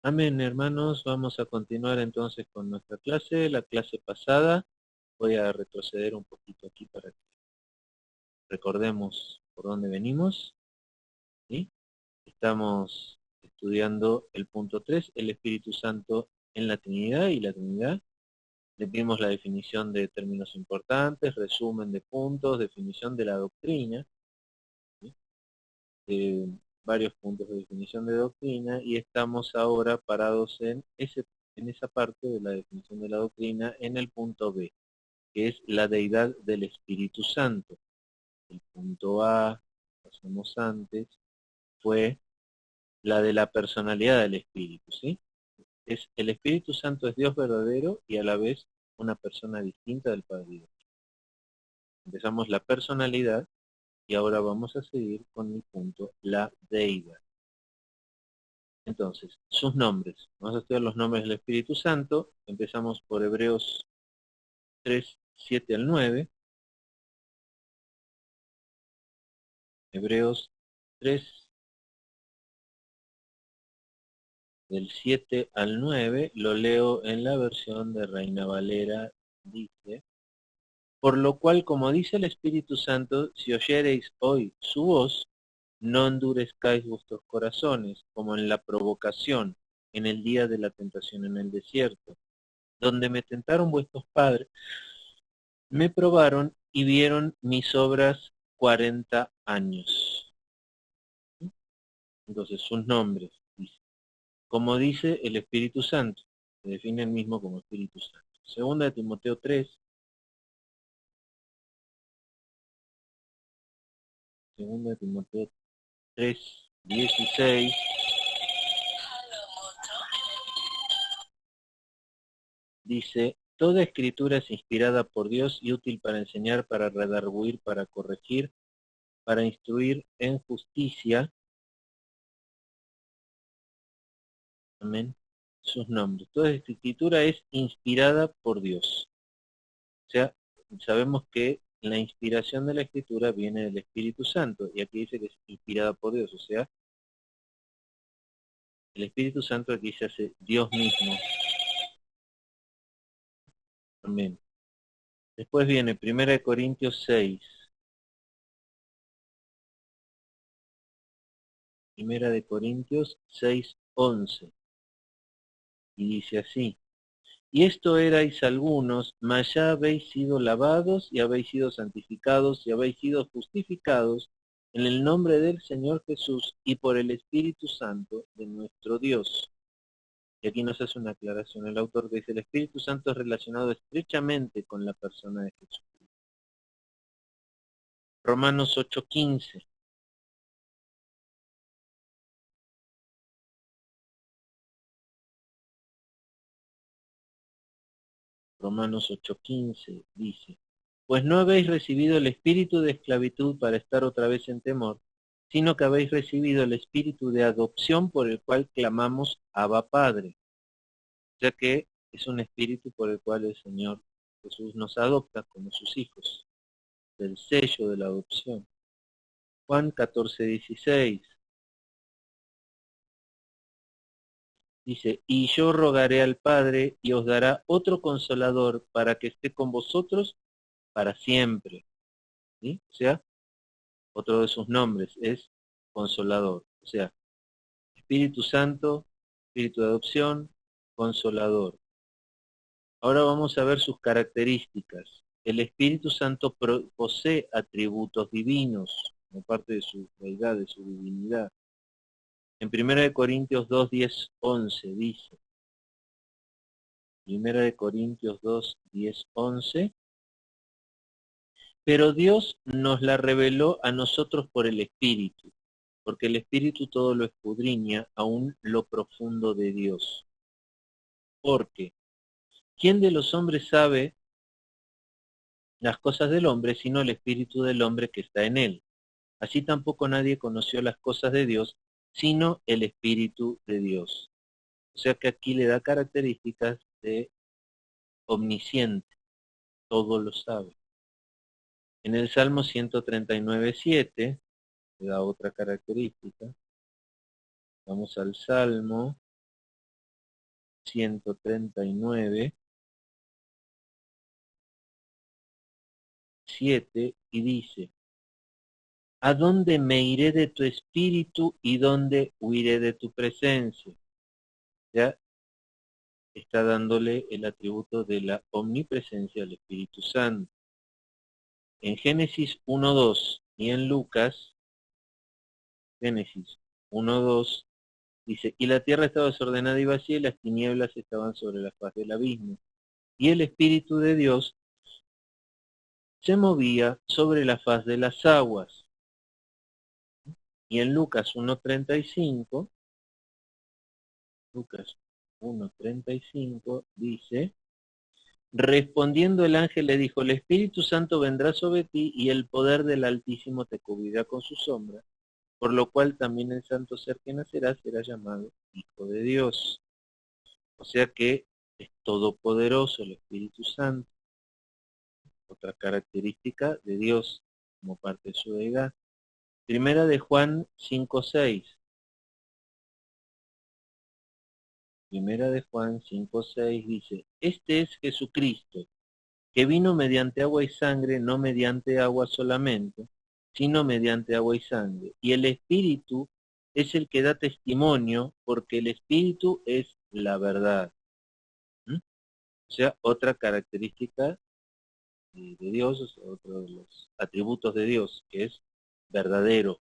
Amén, hermanos. Vamos a continuar entonces con nuestra clase. La clase pasada, voy a retroceder un poquito aquí para que recordemos por dónde venimos. ¿Sí? Estamos estudiando el punto 3, el Espíritu Santo en la Trinidad y la Trinidad. Le vimos la definición de términos importantes, resumen de puntos, definición de la doctrina, ¿sí? Varios puntos de definición de doctrina, y estamos ahora parados en esa parte de la definición de la doctrina, en el punto B, que es la deidad del Espíritu Santo. El punto A, pasamos antes, fue la de la personalidad del Espíritu, ¿sí? El Espíritu Santo es Dios verdadero y a la vez una persona distinta del Padre Dios. Empezamos la personalidad y ahora vamos a seguir con el punto, la deidad. Entonces, sus nombres. Vamos a estudiar los nombres del Espíritu Santo. Empezamos por Hebreos 3, 7 al 9. Hebreos 3, del 7 al 9, lo leo en la versión de Reina Valera, dice: por lo cual, como dice el Espíritu Santo, si oyereis hoy su voz, no endurezcáis vuestros corazones, como en la provocación, en el día de la tentación en el desierto, donde me tentaron vuestros padres, me probaron y vieron mis obras 40 años. Entonces, sus nombres, dice, como dice el Espíritu Santo, se define el mismo como Espíritu Santo. Segunda de Timoteo 3, segunda de Timoteo 3, 16, dice: toda escritura es inspirada por Dios y útil para enseñar, para redarguir, para corregir, para instruir en justicia. Amén. Sus nombres. Toda escritura es inspirada por Dios. O sea, sabemos que la inspiración de la escritura viene del Espíritu Santo, y aquí dice que es inspirada por Dios, o sea, el Espíritu Santo aquí se hace Dios mismo. Amén. Después viene 1 Corintios 6. 1 Corintios 6, 11. Y dice así: y esto erais algunos, mas ya habéis sido lavados y habéis sido santificados y habéis sido justificados en el nombre del Señor Jesús y por el Espíritu Santo de nuestro Dios. Y aquí nos hace una aclaración el autor, que dice: el Espíritu Santo es relacionado estrechamente con la persona de Jesús. Romanos 8:15. Romanos 8:15 dice: pues no habéis recibido el espíritu de esclavitud para estar otra vez en temor, sino que habéis recibido el espíritu de adopción, por el cual clamamos Abba Padre. Ya que es un espíritu por el cual el Señor Jesús nos adopta como sus hijos, del sello de la adopción. Juan 14:16 dice: y yo rogaré al Padre y os dará otro consolador para que esté con vosotros para siempre. ¿Sí? O sea, otro de sus nombres es Consolador. O sea, Espíritu Santo, Espíritu de adopción, Consolador. Ahora vamos a ver sus características. El Espíritu Santo posee atributos divinos, como parte de su deidad, de su divinidad. En 1 Corintios 2, 10, 11 dice: 1 Corintios 2, 10, 11: pero Dios nos la reveló a nosotros por el Espíritu, porque el Espíritu todo lo escudriña, aún lo profundo de Dios. Porque ¿quién de los hombres sabe las cosas del hombre sino el Espíritu del hombre que está en él? Así tampoco nadie conoció las cosas de Dios sino el Espíritu de Dios. O sea que aquí le da características de omnisciente, todo lo sabe. En el Salmo 139:7 le da otra característica. Vamos al Salmo 139, 7, y dice, ¿a dónde me iré de tu espíritu y dónde huiré de tu presencia? Ya está dándole el atributo de la omnipresencia del Espíritu Santo. En Génesis 1:2 y en Lucas, Génesis 1:2, dice, y la tierra estaba desordenada y vacía y las tinieblas estaban sobre la faz del abismo. Y el Espíritu de Dios se movía sobre la faz de las aguas. Y en Lucas 1:35, Lucas 1:35 dice, respondiendo el ángel le dijo, el Espíritu Santo vendrá sobre ti y el poder del Altísimo te cubrirá con su sombra, por lo cual también el santo ser que nacerá será llamado Hijo de Dios. O sea que es todopoderoso el Espíritu Santo, otra característica de Dios como parte de su deidad. Primera de Juan 5:6. Primera de Juan 5:6 dice, este es Jesucristo, que vino mediante agua y sangre, no mediante agua solamente, sino mediante agua y sangre. Y el Espíritu es el que da testimonio, porque el Espíritu es la verdad. ¿Mm? O sea, otra característica de Dios, o sea, otro de los atributos de Dios, que es verdadero,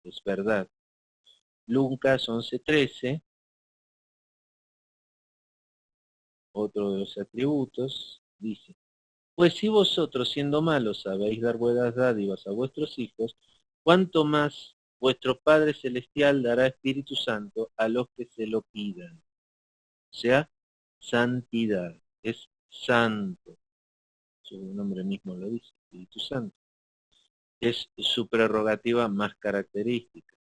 es verdad. Lucas 11:13, otro de los atributos, dice, pues si vosotros siendo malos sabéis dar buenas dádivas a vuestros hijos, cuánto más vuestro Padre Celestial dará Espíritu Santo a los que se lo pidan. O sea, santidad, es santo. Su nombre mismo lo dice, Espíritu Santo. Es su prerrogativa más característica.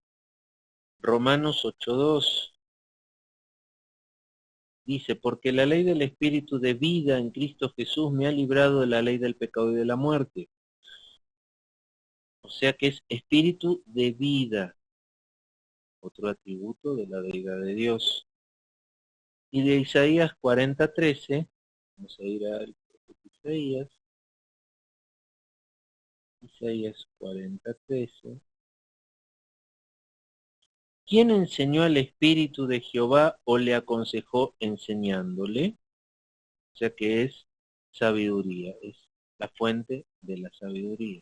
Romanos 8:2 dice, porque la ley del Espíritu de vida en Cristo Jesús me ha librado de la ley del pecado y de la muerte. O sea que es espíritu de vida, otro atributo de la deidad de Dios. Y de Isaías 40:13, vamos a ir al profeta Isaías, Isaías 40:13. ¿Quién enseñó al Espíritu de Jehová o le aconsejó enseñándole? O sea que es sabiduría, es la fuente de la sabiduría.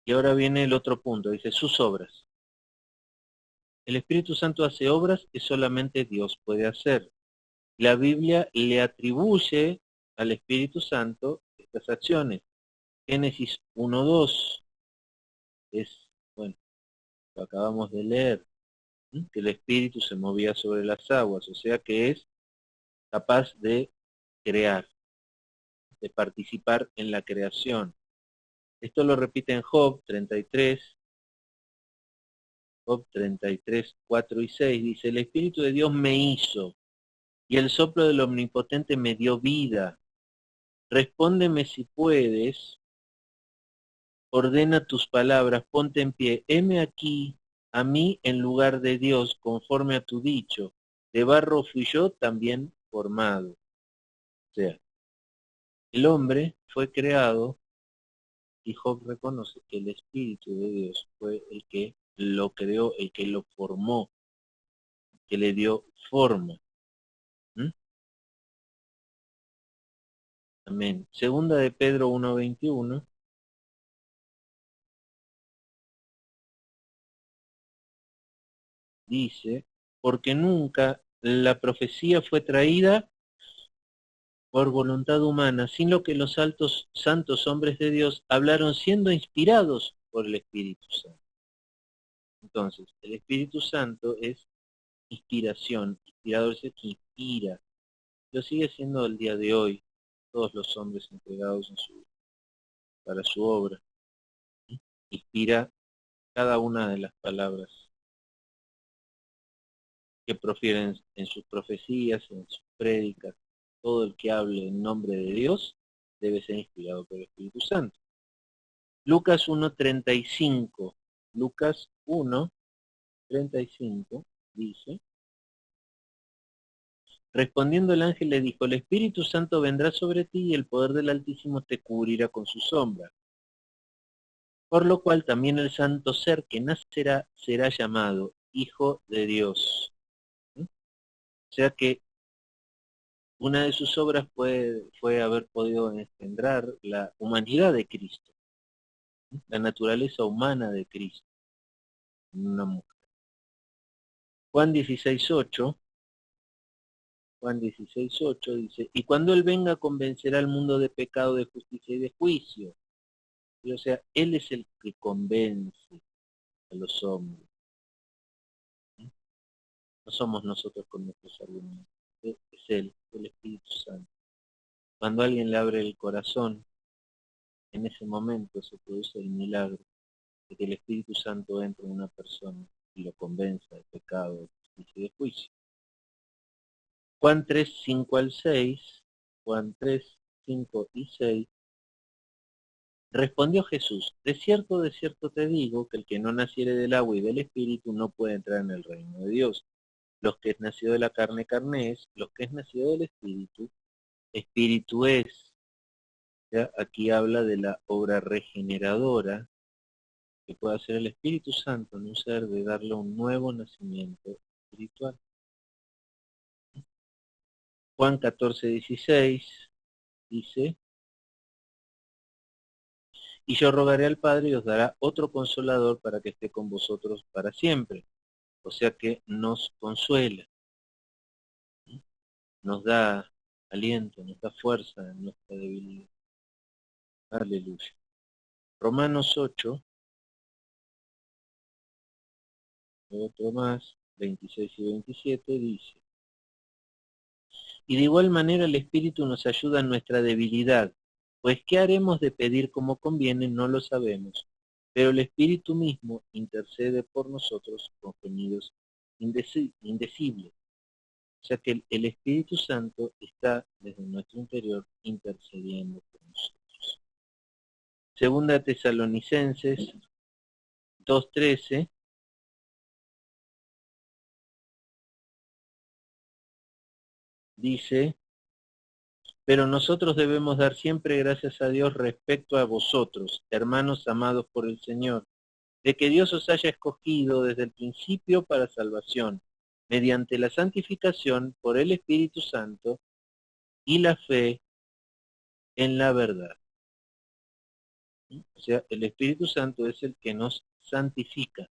Y ahora viene el otro punto, dice sus obras. El Espíritu Santo hace obras que solamente Dios puede hacer. La Biblia le atribuye al Espíritu Santo estas acciones. Génesis 1:2 es, bueno, lo acabamos de leer, ¿sí? Que el Espíritu se movía sobre las aguas, o sea que es capaz de crear, de participar en la creación. Esto lo repite en Job 33, Job 33, 4 y 6, dice, el Espíritu de Dios me hizo, y el soplo del Omnipotente me dio vida. Respóndeme si puedes, ordena tus palabras, ponte en pie. Heme aquí, a mí en lugar de Dios, conforme a tu dicho. De barro fui yo también formado. O sea, el hombre fue creado y Job reconoce que el Espíritu de Dios fue el que lo creó, el que lo formó, que le dio forma. ¿Mm? Amén. Segunda de Pedro 1:21. Dice, porque nunca la profecía fue traída por voluntad humana, sino que los altos santos hombres de Dios hablaron siendo inspirados por el Espíritu Santo. Entonces, el Espíritu Santo es inspiración, inspirador es el que inspira. Lo sigue siendo el día de hoy, todos los hombres entregados para su obra. Inspira cada una de las palabras que profieren en sus profecías, en sus prédicas. Todo el que hable en nombre de Dios debe ser inspirado por el Espíritu Santo. Lucas 1:35. Lucas 1:35 dice, Respondiendo el ángel le dijo, el Espíritu Santo vendrá sobre ti y el poder del Altísimo te cubrirá con su sombra. Por lo cual también el santo ser que nacerá será llamado Hijo de Dios. ¿Mm? O sea que una de sus obras fue haber podido engendrar la humanidad de Cristo, la naturaleza humana de Cristo, en una mujer. Juan 16:8 dice, y cuando Él venga convencerá al mundo de pecado, de justicia y de juicio. Y, o sea, Él es el que convence a los hombres. No somos nosotros con nuestros argumentos. Es Él, el Espíritu Santo. Cuando alguien le abre el corazón, en ese momento se produce el milagro de que el Espíritu Santo entre en una persona y lo convenza de pecado, de justicia y de juicio. Juan 3, 5 al 6, Juan 3, 5 y 6, respondió Jesús, de cierto te digo, que el que no naciere del agua y del Espíritu no puede entrar en el reino de Dios. Los que es nacido de la carne, carne es, los que es nacido del Espíritu, Espíritu es. ¿Ya? Aquí habla de la obra regeneradora que puede hacer el Espíritu Santo en un ser, de darle un nuevo nacimiento espiritual. Juan 14, 16 dice, y yo rogaré al Padre y os dará otro consolador para que esté con vosotros para siempre. O sea que nos consuela, nos da aliento, nos da fuerza en nuestra debilidad. Aleluya. Romanos 8, otro más, 26 y 27 dice, y de igual manera el Espíritu nos ayuda en nuestra debilidad, pues ¿qué haremos de pedir como conviene? No lo sabemos, pero el Espíritu mismo intercede por nosotros con gemidos indecibles. O sea que el Espíritu Santo está desde nuestro interior intercediendo por nosotros. Segunda Tesalonicenses 2:13 dice, pero nosotros debemos dar siempre gracias a Dios respecto a vosotros, hermanos amados por el Señor, de que Dios os haya escogido desde el principio para salvación, mediante la santificación por el Espíritu Santo y la fe en la verdad. O sea, el Espíritu Santo es el que nos santifica.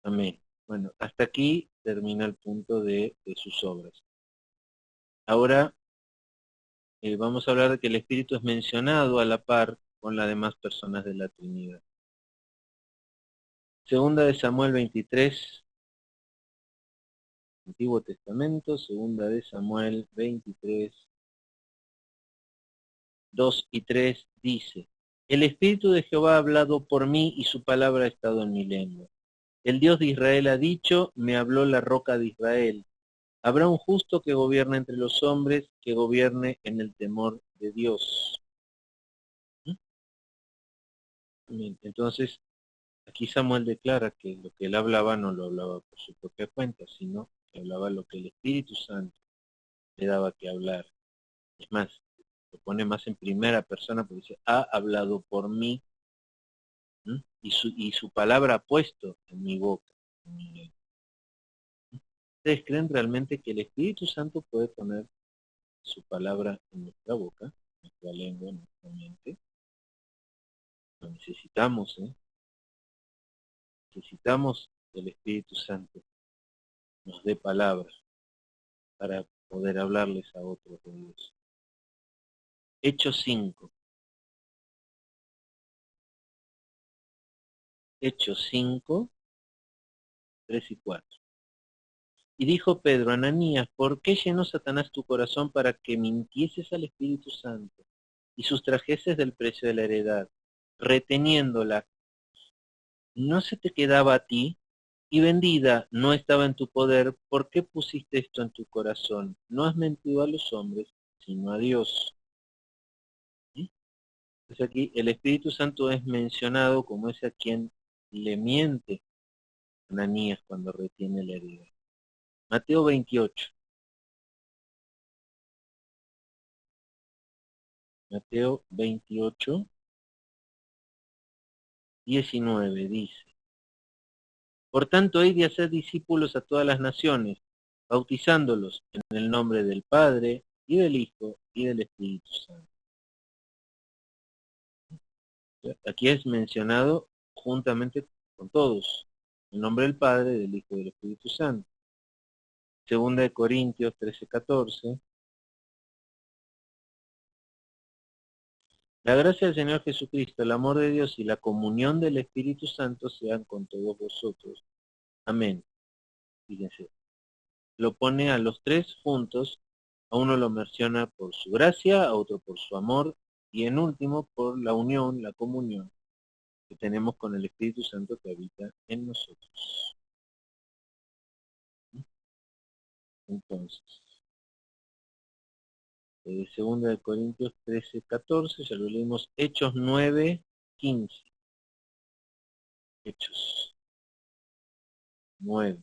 Amén. Bueno, hasta aquí termina el punto de sus obras. Ahora vamos a hablar de que el Espíritu es mencionado a la par con las demás personas de la Trinidad. Segunda de Samuel 23, Antiguo Testamento, segunda de Samuel 23, 2 y 3 dice, el Espíritu de Jehová ha hablado por mí y su palabra ha estado en mi lengua. El Dios de Israel ha dicho, me habló la roca de Israel. Habrá un justo que gobierne entre los hombres, que gobierne en el temor de Dios. Bien, entonces, aquí Samuel declara que lo que él hablaba no lo hablaba por su propia cuenta, sino que hablaba lo que el Espíritu Santo le daba que hablar. Es más, lo pone más en primera persona porque dice, ha hablado por mí, y su palabra ha puesto en mi boca. ¿Ustedes creen realmente que el Espíritu Santo puede poner su palabra en nuestra boca, en nuestra lengua, en nuestra mente? Lo necesitamos, ¿eh? Necesitamos que el Espíritu Santo nos dé palabras para poder hablarles a otros de Dios. Hechos 5. Hechos 5, 3 y 4. Y dijo Pedro, Ananías, ¿por qué llenó Satanás tu corazón para que mintieses al Espíritu Santo y sustrajeses del precio de la heredad, reteniéndola? ¿No se te quedaba a ti? Y vendida no estaba en tu poder, ¿por qué pusiste esto en tu corazón? No has mentido a los hombres, sino a Dios. ¿Sí? Entonces aquí el Espíritu Santo es mencionado como ese a quien le miente Ananías cuando retiene la heredad. Mateo 28. Mateo 28, 19 dice: Por tanto, id y haced discípulos a todas las naciones, bautizándolos en el nombre del Padre, y del Hijo, y del Espíritu Santo. Aquí es mencionado juntamente con todos, el nombre del Padre, del Hijo y del Espíritu Santo. Segunda de Corintios 13, 14. La gracia del Señor Jesucristo, el amor de Dios y la comunión del Espíritu Santo sean con todos vosotros. Amén. Fíjense, lo pone a los tres juntos, a uno lo menciona por su gracia, a otro por su amor, y en último por la unión, la comunión que tenemos con el Espíritu Santo que habita en nosotros. Entonces, segunda de Corintios 13, 14, ya lo leímos. Hechos 9, 15. Hechos 9,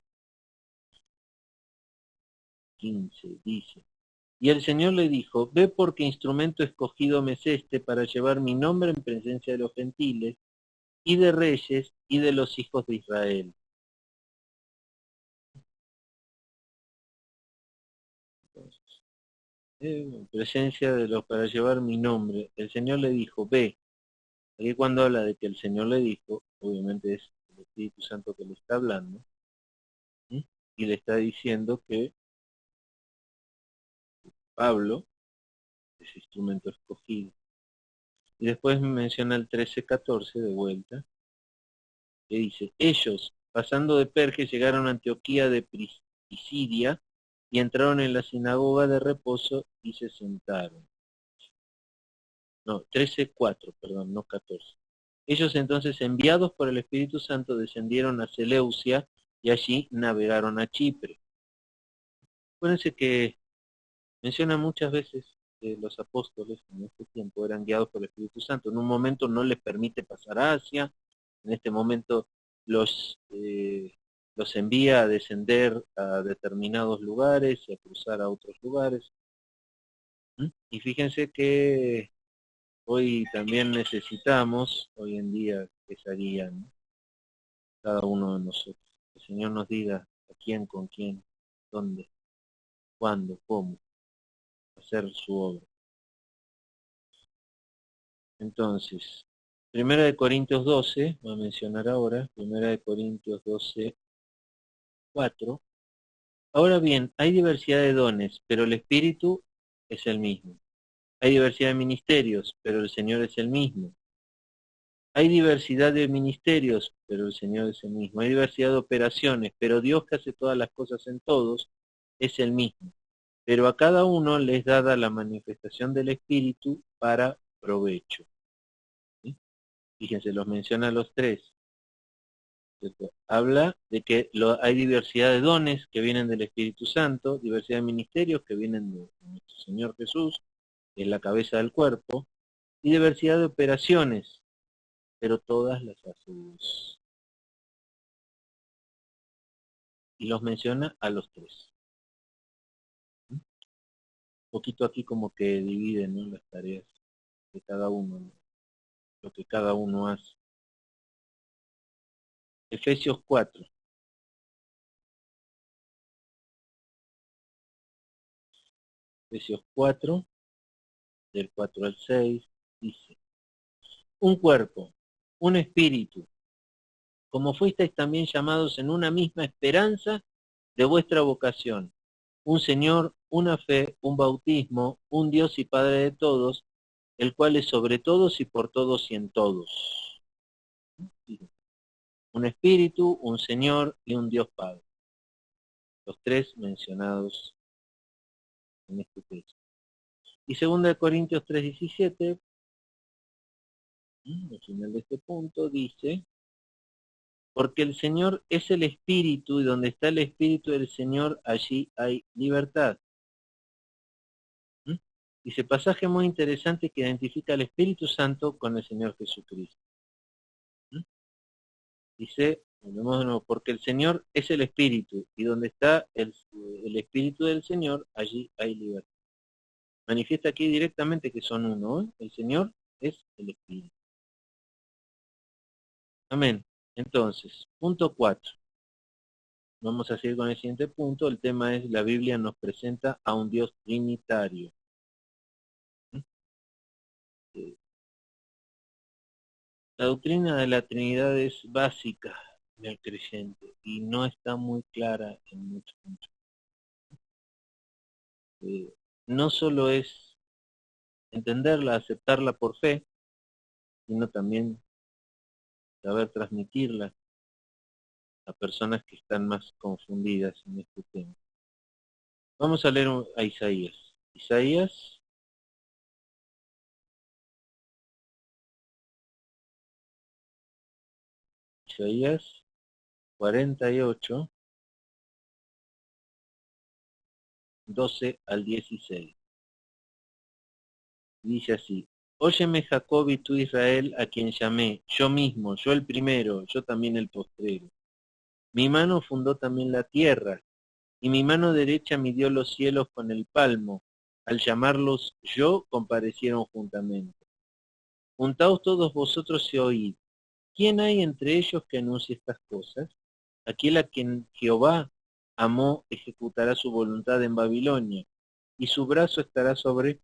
15 dice: Y el Señor le dijo: Ve, porque instrumento escogido me es este para llevar mi nombre en presencia de los gentiles y de reyes y de los hijos de Israel. Entonces, en presencia de los, para llevar mi nombre, el Señor le dijo: Ve. Aquí cuando habla de que el Señor le dijo, obviamente es el Espíritu Santo que le está hablando, ¿sí? Y le está diciendo que Pablo es instrumento escogido. Y después menciona el 13-14 de vuelta, que dice: Ellos, pasando de Perge, llegaron a Antioquía de Pisidia y entraron en la sinagoga de reposo y se sentaron. No, 13-4, perdón, no 14. Ellos entonces, enviados por el Espíritu Santo, descendieron a Seleucia y allí navegaron a Chipre. Acuérdense que menciona muchas veces que los apóstoles en este tiempo eran guiados por el Espíritu Santo. En un momento no les permite pasar a Asia, en este momento los envía a descender a determinados lugares y a cruzar a otros lugares. Y fíjense que hoy también necesitamos, hoy en día, que se harían cada uno de nosotros. Que el Señor nos diga a quién, con quién, dónde, cuándo, cómo hacer su obra. Entonces, Primera de Corintios 12, voy a mencionar ahora, Primera de Corintios 12, 4. Ahora bien, hay diversidad de dones, pero el Espíritu es el mismo. Hay diversidad de ministerios, pero el Señor es el mismo. Hay diversidad de ministerios, pero el Señor es el mismo. Hay diversidad de operaciones, pero Dios, que hace todas las cosas en todos, es el mismo. Pero a cada uno les dada la manifestación del Espíritu para provecho. ¿Sí? Fíjense, los menciona a los tres. ¿Cierto? Habla de que hay diversidad de dones que vienen del Espíritu Santo, diversidad de ministerios que vienen de nuestro Señor Jesús, que es la cabeza del cuerpo, y diversidad de operaciones, pero todas las hace Dios. Y los menciona a los tres. Un poquito aquí como que dividen, ¿no?, las tareas de cada uno, ¿no?, lo que cada uno hace. Efesios 4. Efesios 4, del 4 al 6, dice: Un cuerpo, un espíritu, como fuisteis también llamados en una misma esperanza de vuestra vocación, un Señor, una fe, un bautismo, un Dios y Padre de todos, el cual es sobre todos y por todos y en todos. Un espíritu, un Señor y un Dios Padre. Los tres mencionados en este texto. Y 2 Corintios 3:17, al final de este punto, dice: Porque el Señor es el Espíritu, y donde está el Espíritu del Señor, allí hay libertad. Dice, pasaje muy interesante que identifica al Espíritu Santo con el Señor Jesucristo. Dice, Volvemos de nuevo, porque el Señor es el Espíritu, y donde está el Espíritu del Señor, allí hay libertad. Manifiesta aquí directamente que son uno, ¿eh? El Señor es el Espíritu. Amén. Entonces, punto 4. Vamos a seguir con el siguiente punto. El tema es, la Biblia nos presenta a un Dios trinitario. La doctrina de la Trinidad es básica del creyente y no está muy clara en muchos puntos. No solo es entenderla, aceptarla por fe, sino también saber transmitirla a personas que están más confundidas en este tema. Vamos a leer a Isaías. Isaías 48, 12 al 16. Dice así: Óyeme Jacob y tú Israel, a quien llamé, yo mismo, yo el primero, yo también el postrero. Mi mano fundó también la tierra, y mi mano derecha midió los cielos con el palmo. Al llamarlos yo, comparecieron juntamente. Juntaos todos vosotros y oíd. ¿Quién hay entre ellos que anuncie estas cosas? Aquel a quien Jehová amó ejecutará su voluntad en Babilonia, y su brazo estará sobre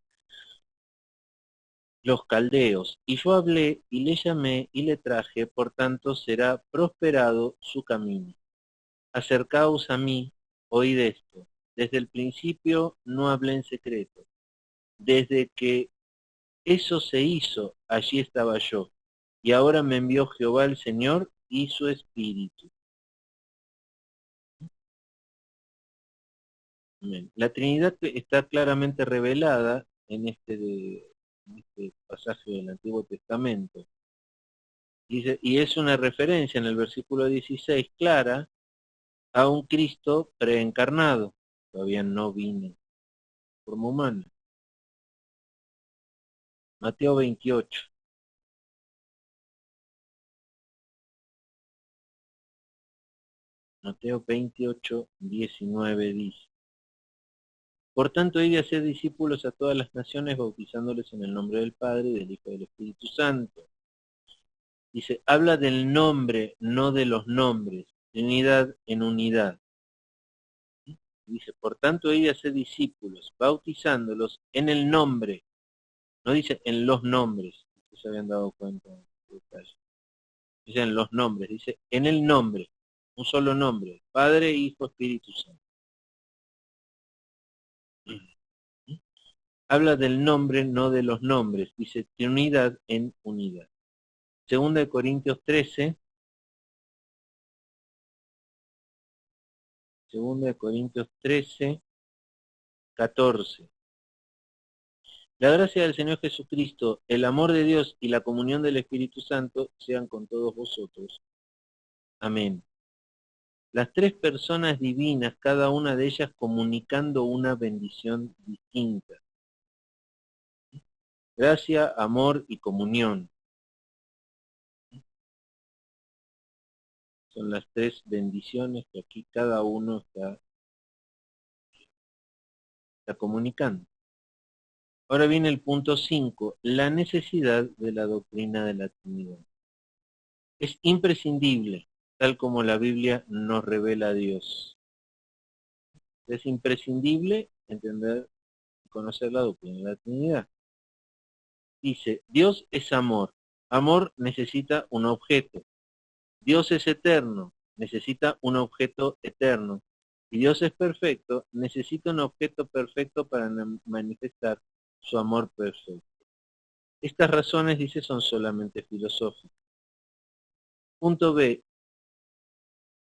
los caldeos. Y yo hablé, y le llamé, y le traje, por tanto será prosperado su camino. Acercaos a mí, oíd esto. Desde el principio no hablé en secreto. Desde que eso se hizo, allí estaba yo. Y ahora me envió Jehová el Señor y su Espíritu. Amén. La Trinidad está claramente revelada en este pasaje del Antiguo Testamento. Dice, y es una referencia en el versículo 16 clara a un Cristo preencarnado. Todavía no vino forma humana. Mateo 28. Mateo 28, 19 dice: Por tanto, id y haced discípulos a todas las naciones, bautizándoles en el nombre del Padre, del Hijo y del Espíritu Santo. Dice, habla del nombre, no de los nombres. Trinidad en unidad. Dice, por tanto, id y haced discípulos, bautizándolos en el nombre. No dice en los nombres. Ustedes se habían dado cuenta. Dice en los nombres. Dice en el nombre. Un solo nombre. Padre, Hijo, Espíritu Santo. Habla del nombre, no de los nombres. Dice Trinidad en unidad. Segunda de Corintios 13. Segunda de Corintios 13, 14. La gracia del Señor Jesucristo, el amor de Dios y la comunión del Espíritu Santo sean con todos vosotros. Amén. Las tres personas divinas, cada una de ellas comunicando una bendición distinta. Gracia, amor y comunión. Son las tres bendiciones que aquí cada uno está comunicando. Ahora viene el punto 5, la necesidad de la doctrina de la Trinidad. Es imprescindible, tal como la Biblia nos revela a Dios. Es imprescindible entender y conocer la doctrina de la Trinidad. Dice, Dios es amor. Amor necesita un objeto. Dios es eterno, necesita un objeto eterno. Y Dios es perfecto, necesita un objeto perfecto para manifestar su amor perfecto. Estas razones, dice, son solamente filosóficas. Punto B.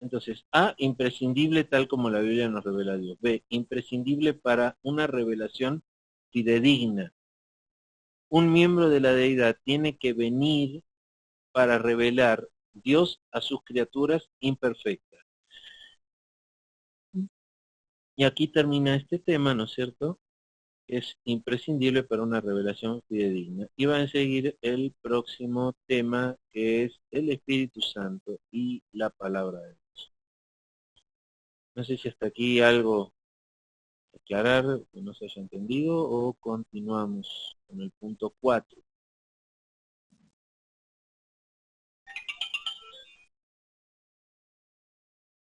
Entonces, A, imprescindible tal como la Biblia nos revela a Dios. B, imprescindible para una revelación fidedigna. Un miembro de la deidad tiene que venir para revelar Dios a sus criaturas imperfectas. Y aquí termina este tema, ¿no es cierto? es imprescindible para una revelación fidedigna. Y va a seguir el próximo tema, que es el Espíritu Santo y la palabra de Dios. No sé si hasta aquí algo a aclarar que no se haya entendido o continuamos con el punto 4.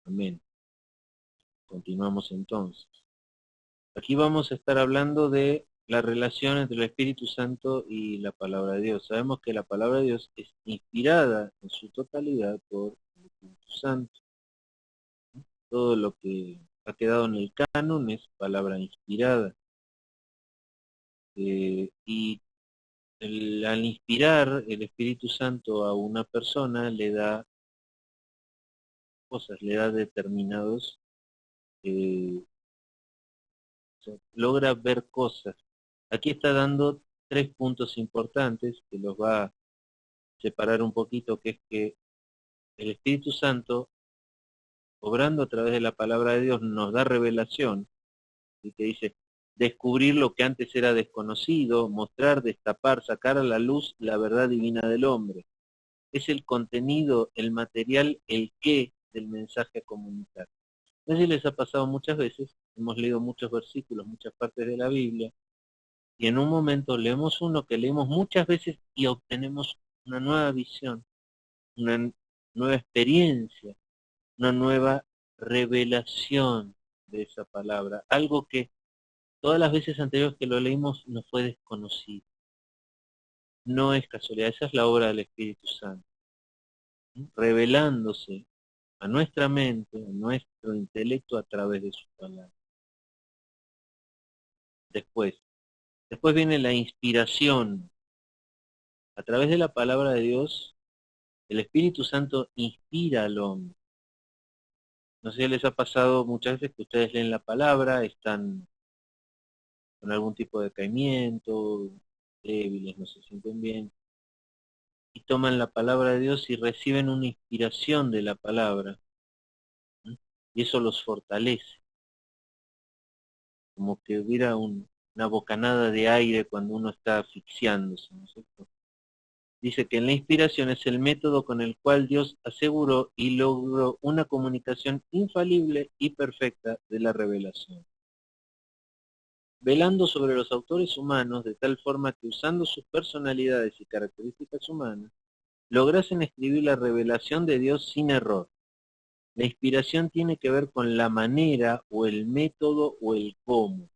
Amén. Continuamos entonces. Aquí vamos a estar hablando de la relación entre el Espíritu Santo y la palabra de Dios. Sabemos que la palabra de Dios es inspirada en su totalidad por el Espíritu Santo. Todo lo que ha quedado en el canon es palabra inspirada. Y al inspirar el Espíritu Santo a una persona le da cosas, le da determinados, o sea, logra ver cosas. Aquí está dando 3 puntos importantes que los va a separar un poquito, que es que el Espíritu Santo, obrando a través de la palabra de Dios, nos da revelación, y que dice, descubrir lo que antes era desconocido, mostrar, destapar, sacar a la luz la verdad divina del hombre. Es el contenido, el material, el qué del mensaje a comunicar. No sé si les ha pasado muchas veces, hemos leído muchos versículos, muchas partes de la Biblia, y en un momento leemos uno que leemos muchas veces y obtenemos una nueva visión, una nueva experiencia, una nueva revelación de esa palabra, algo que todas las veces anteriores que lo leímos nos fue desconocido. No es casualidad, esa es la obra del Espíritu Santo, revelándose a nuestra mente, a nuestro intelecto a través de su palabra. Después viene la inspiración. A través de la palabra de Dios, el Espíritu Santo inspira al hombre. No sé si les ha pasado muchas veces que ustedes leen la palabra, están con algún tipo de decaimiento, débiles, no se sienten bien, y toman la palabra de Dios y reciben una inspiración de la palabra, ¿sí? Y eso los fortalece, como que hubiera una bocanada de aire cuando uno está asfixiándose, ¿no es cierto? Dice que la inspiración es el método con el cual Dios aseguró y logró una comunicación infalible y perfecta de la revelación, velando sobre los autores humanos de tal forma que usando sus personalidades y características humanas, lograsen escribir la revelación de Dios sin error. La inspiración tiene que ver con la manera o el método o el cómo.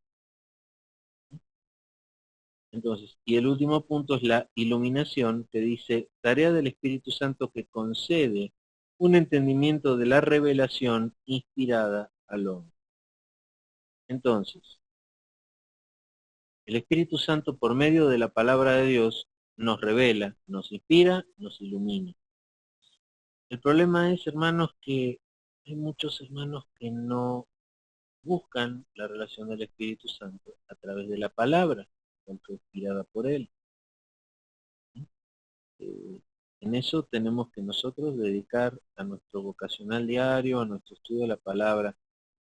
Entonces, y el último punto es la iluminación, que dice, tarea del Espíritu Santo que concede un entendimiento de la revelación inspirada al hombre. Entonces, el Espíritu Santo, por medio de la palabra de Dios, nos revela, nos inspira, nos ilumina. El problema es, hermanos, que hay muchos hermanos que no buscan la relación del Espíritu Santo a través de la palabra, aunque inspirada por él. En eso tenemos que nosotros dedicar a nuestro vocacional diario, a nuestro estudio de la palabra,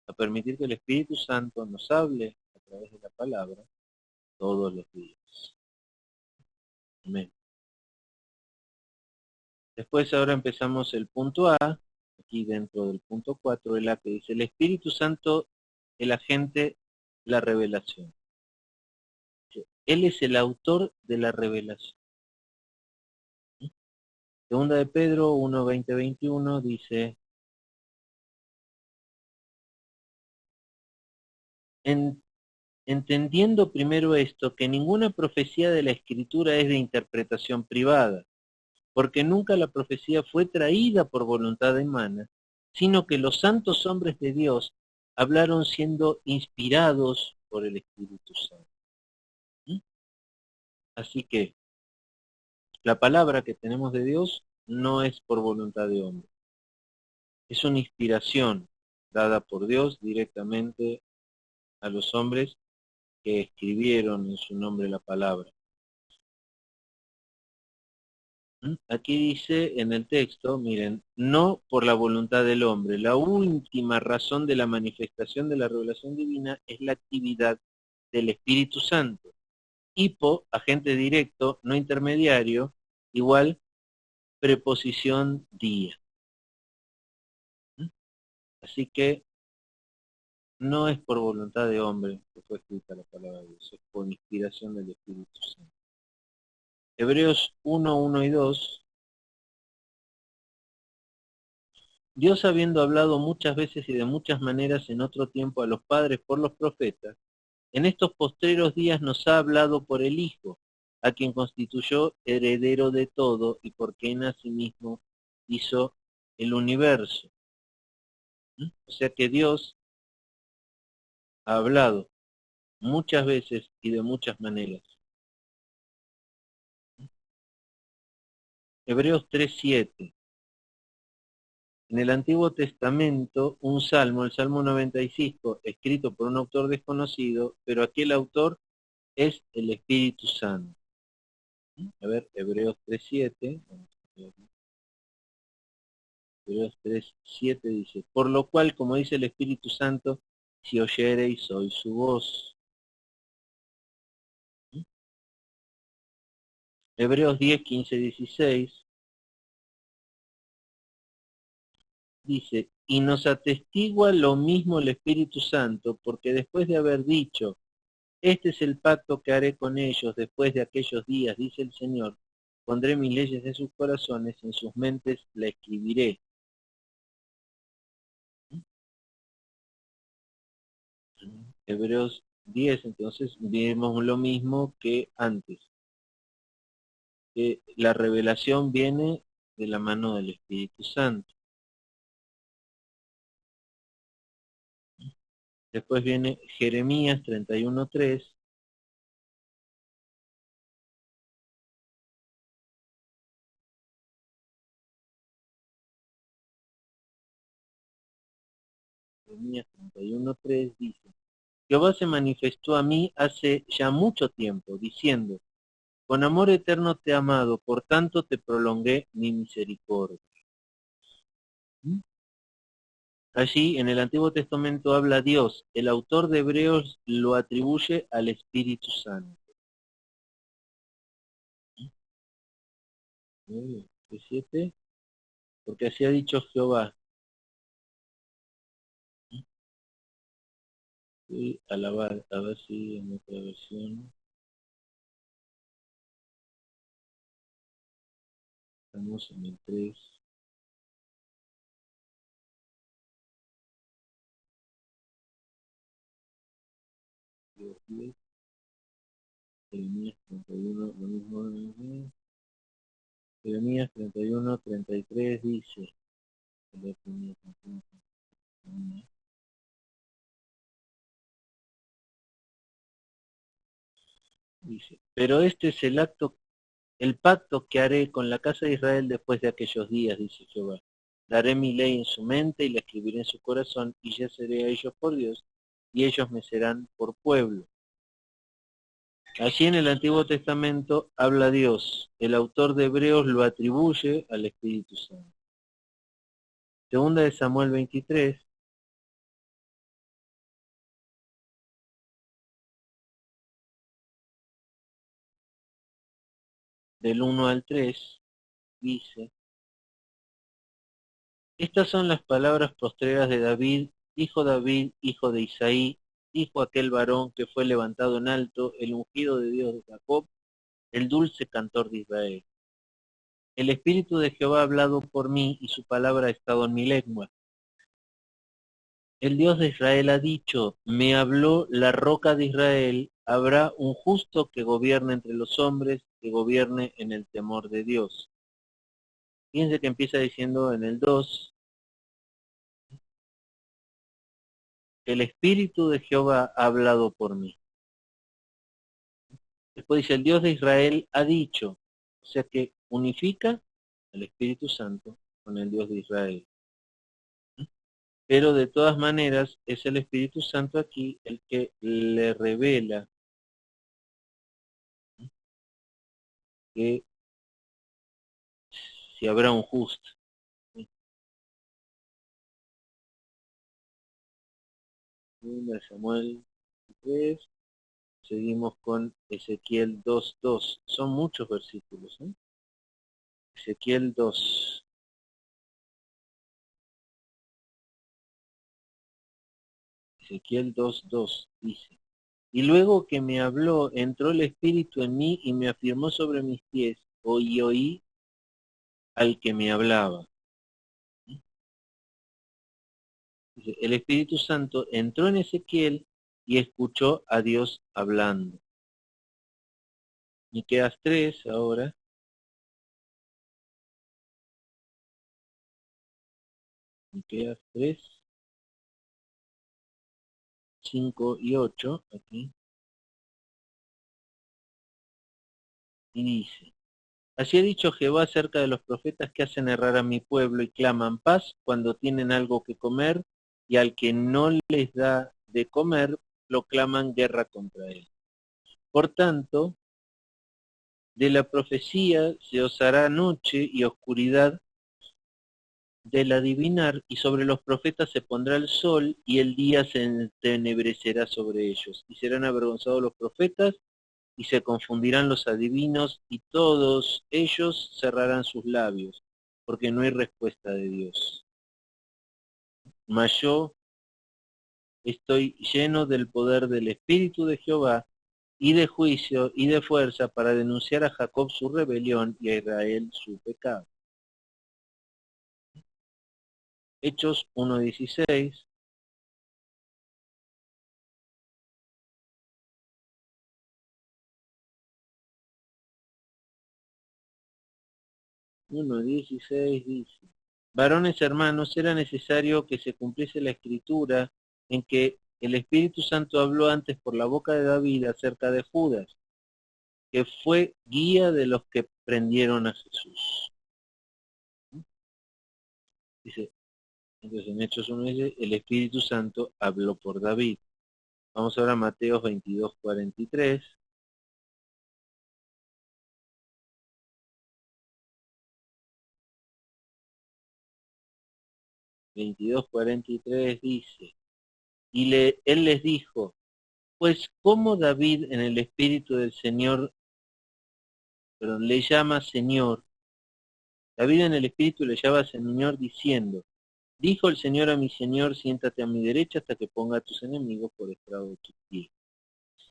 a permitir que el Espíritu Santo nos hable a través de la palabra todos los días. Amén. Después ahora empezamos el punto A, aquí dentro del punto 4, el A, que dice, el Espíritu Santo, el agente, la revelación. Él es el autor de la revelación. Segunda de Pedro 1, 20, 21 dice, entendiendo primero esto, que ninguna profecía de la Escritura es de interpretación privada, porque nunca la profecía fue traída por voluntad humana, sino que los santos hombres de Dios hablaron siendo inspirados por el Espíritu Santo. ¿Mm? Así que la palabra que tenemos de Dios no es por voluntad de hombre, es una inspiración dada por Dios directamente a los hombres que escribieron en su nombre la palabra. Aquí dice en el texto, miren, no por la voluntad del hombre. La última razón de la manifestación de la revelación divina es la actividad del Espíritu Santo. Hipo, agente directo, no intermediario, igual preposición día. Así que no es por voluntad de hombre que fue escrita la palabra de Dios, es por inspiración del Espíritu Santo. Hebreos 1, 1 y 2. Dios, habiendo hablado muchas veces y de muchas maneras en otro tiempo a los padres por los profetas, en estos postreros días nos ha hablado por el Hijo, a quien constituyó heredero de todo y por quien asimismo hizo el universo. O sea que Dios ha hablado muchas veces y de muchas maneras. Hebreos 3:7. En el Antiguo Testamento, un salmo, el Salmo 95, escrito por un autor desconocido, pero aquel autor es el Espíritu Santo. A ver, Hebreos 3:7. Hebreos 3:7 dice, por lo cual, como dice el Espíritu Santo, si oyereis hoy su voz. Hebreos 10, 15, 16 dice, y nos atestigua lo mismo el Espíritu Santo, porque después de haber dicho, este es el pacto que haré con ellos después de aquellos días, dice el Señor, pondré mis leyes en sus corazones, en sus mentes la escribiré. Hebreos 10, entonces vemos lo mismo que antes, que la revelación viene de la mano del Espíritu Santo. Después viene Jeremías 31:3. Jeremías 31:3 dice, Jehová se manifestó a mí hace ya mucho tiempo, diciendo, con amor eterno te he amado, por tanto te prolongué mi misericordia. Allí en el Antiguo Testamento habla Dios, el autor de Hebreos lo atribuye al Espíritu Santo. 7, porque así ha dicho Jehová. Y alabar, a ver si en otra versión. Estamos en el 3. Jeremías 31, lo mismo. Jeremías 31, 33 dice. Dice, pero este es el pacto que haré con la casa de Israel después de aquellos días, dice Jehová. Daré mi ley en su mente y la escribiré en su corazón, y ya seré a ellos por Dios, y ellos me serán por pueblo. Allí en el Antiguo Testamento habla Dios, el autor de Hebreos lo atribuye al Espíritu Santo. Segunda de Samuel 23. Del 1 al 3, dice, estas son las palabras postreras de David, hijo de Isaí, dijo aquel varón que fue levantado en alto, el ungido de Dios de Jacob, el dulce cantor de Israel. El Espíritu de Jehová ha hablado por mí y su palabra ha estado en mi lengua. El Dios de Israel ha dicho, me habló la roca de Israel, habrá un justo que gobierne entre los hombres, que gobierne en el temor de Dios. Fíjense que empieza diciendo en el 2, el Espíritu de Jehová ha hablado por mí. Después dice, el Dios de Israel ha dicho, o sea que unifica el Espíritu Santo con el Dios de Israel. Pero de todas maneras es el Espíritu Santo aquí el que le revela que si habrá un justo. Samuel 3, Seguimos con Ezequiel 2:2. Son muchos versículos, ¿eh? Ezequiel 2. Ezequiel 2:2 dice: y luego que me habló, entró el Espíritu en mí y me afirmó sobre mis pies. Oí al que me hablaba. Dice, el Espíritu Santo entró en Ezequiel y escuchó a Dios hablando. Miqueas 3 ahora. Miqueas 3, 5 y 8, aquí. Y dice: así ha dicho Jehová acerca de los profetas que hacen errar a mi pueblo y claman paz cuando tienen algo que comer, y al que no les da de comer, lo claman guerra contra él. Por tanto, de la profecía se os hará noche y oscuridad del adivinar, y sobre los profetas se pondrá el sol, y el día se entenebrecerá sobre ellos. Y serán avergonzados los profetas, y se confundirán los adivinos, y todos ellos cerrarán sus labios, porque no hay respuesta de Dios. Mas yo estoy lleno del poder del Espíritu de Jehová, y de juicio y de fuerza, para denunciar a Jacob su rebelión y a Israel su pecado. Hechos 1:16. Dice: varones hermanos, era necesario que se cumpliese la escritura en que el Espíritu Santo habló antes por la boca de David acerca de Judas, que fue guía de los que prendieron a Jesús. Dice, entonces en Hechos 1 dice, el Espíritu Santo habló por David. Vamos ahora a Mateo 22:43. 22:43 dice, él les dijo, pues como David en el Espíritu del Señor, perdón, le llama Señor, David en el Espíritu le llama Señor diciendo, dijo el Señor a mi Señor, siéntate a mi derecha hasta que ponga a tus enemigos por estrado de tus pies.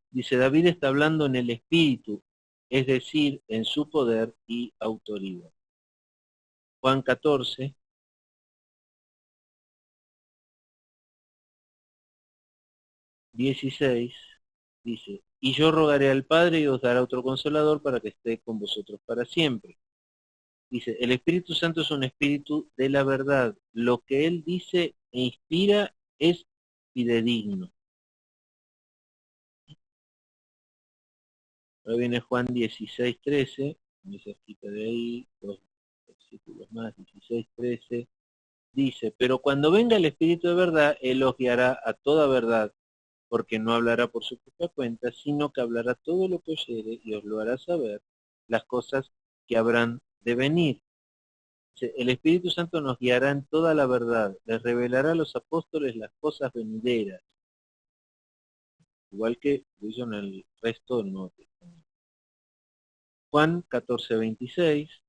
Dice, David está hablando en el Espíritu, es decir, en su poder y autoridad. Juan 14, 16, dice, y yo rogaré al Padre y os dará otro consolador para que esté con vosotros para siempre. Dice, el Espíritu Santo es un espíritu de la verdad. Lo que Él dice e inspira es fidedigno. Ahora viene Juan 16:13, muy cerquita de ahí, dos versículos más, 16:13, dice, pero cuando venga el Espíritu de verdad, Él os guiará a toda verdad, porque no hablará por su propia cuenta, sino que hablará todo lo que oyere y os lo hará saber las cosas que habrán de venir. El Espíritu Santo nos guiará en toda la verdad, les revelará a los apóstoles las cosas venideras, igual que lo hizo en el resto del Nuevo Testamento. Juan 14:26,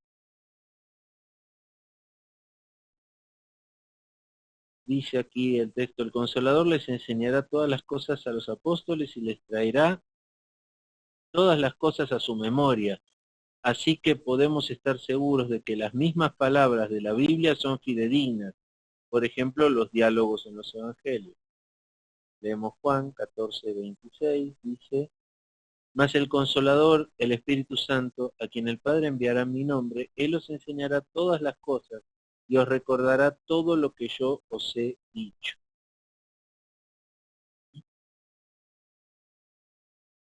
dice aquí el texto, el Consolador les enseñará todas las cosas a los apóstoles y les traerá todas las cosas a su memoria. Así que podemos estar seguros de que las mismas palabras de la Biblia son fidedignas. Por ejemplo, los diálogos en los evangelios. Leemos Juan 14:26, dice, mas el Consolador, el Espíritu Santo, a quien el Padre enviará en mi nombre, Él os enseñará todas las cosas y os recordará todo lo que yo os he dicho.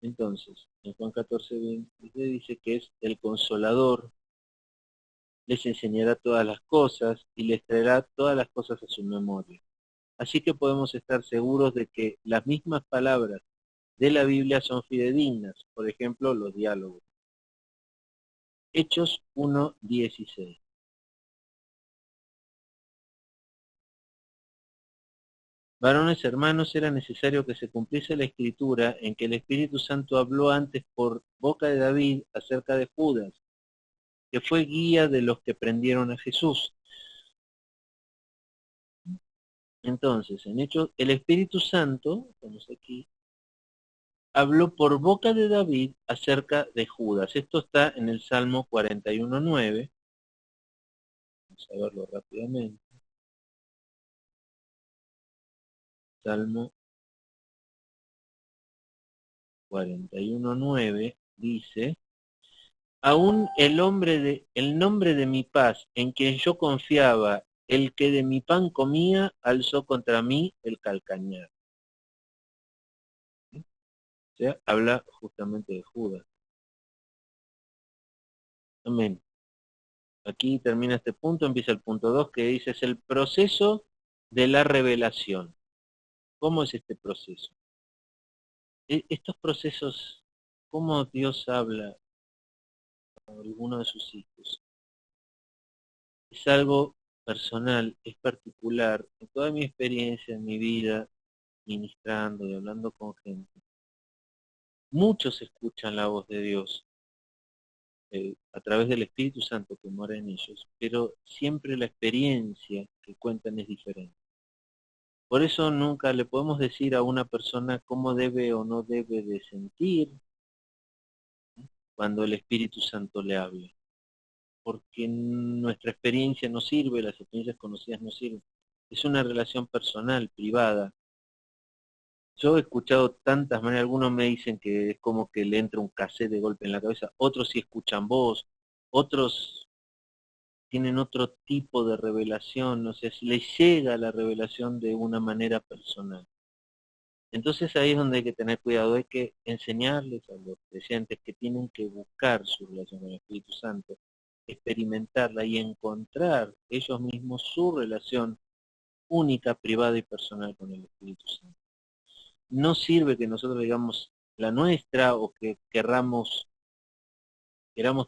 Entonces, en Juan 14:26 dice que es el Consolador, les enseñará todas las cosas y les traerá todas las cosas a su memoria. Así que podemos estar seguros de que las mismas palabras de la Biblia son fidedignas, por ejemplo, los diálogos. Hechos 1:16. Varones hermanos, era necesario que se cumpliese la escritura en que el Espíritu Santo habló antes por boca de David acerca de Judas, que fue guía de los que prendieron a Jesús. Entonces, en Hechos, el Espíritu Santo, estamos aquí, habló por boca de David acerca de Judas. Esto está en el Salmo 41:9. Vamos a verlo rápidamente. Salmo 41:9 dice: Aún el nombre de mi paz, en quien yo confiaba, el que de mi pan comía, alzó contra mí el calcañar. O sea, habla justamente de Judas. Amén. Aquí termina este punto, empieza el punto 2 que dice, es el proceso de la revelación. ¿Cómo es este proceso? Estos procesos, ¿cómo Dios habla a alguno de sus hijos? Es algo personal, es particular. En toda mi experiencia, en mi vida, ministrando y hablando con gente, muchos escuchan la voz de Dios a través del Espíritu Santo que mora en ellos, pero siempre la experiencia que cuentan es diferente. Por eso nunca le podemos decir a una persona cómo debe o no debe de sentir cuando el Espíritu Santo le hable, porque nuestra experiencia no sirve, las experiencias conocidas no sirven. Es una relación personal, privada. Yo he escuchado tantas maneras, algunos me dicen que es como que le entra un cassette de golpe en la cabeza, otros sí escuchan voz, otros tienen otro tipo de revelación, o sea, si les llega la revelación de una manera personal. Entonces ahí es donde hay que tener cuidado, hay que enseñarles a los creyentes que tienen que buscar su relación con el Espíritu Santo, experimentarla y encontrar ellos mismos su relación única, privada y personal con el Espíritu Santo. No sirve que nosotros digamos la nuestra o que queramos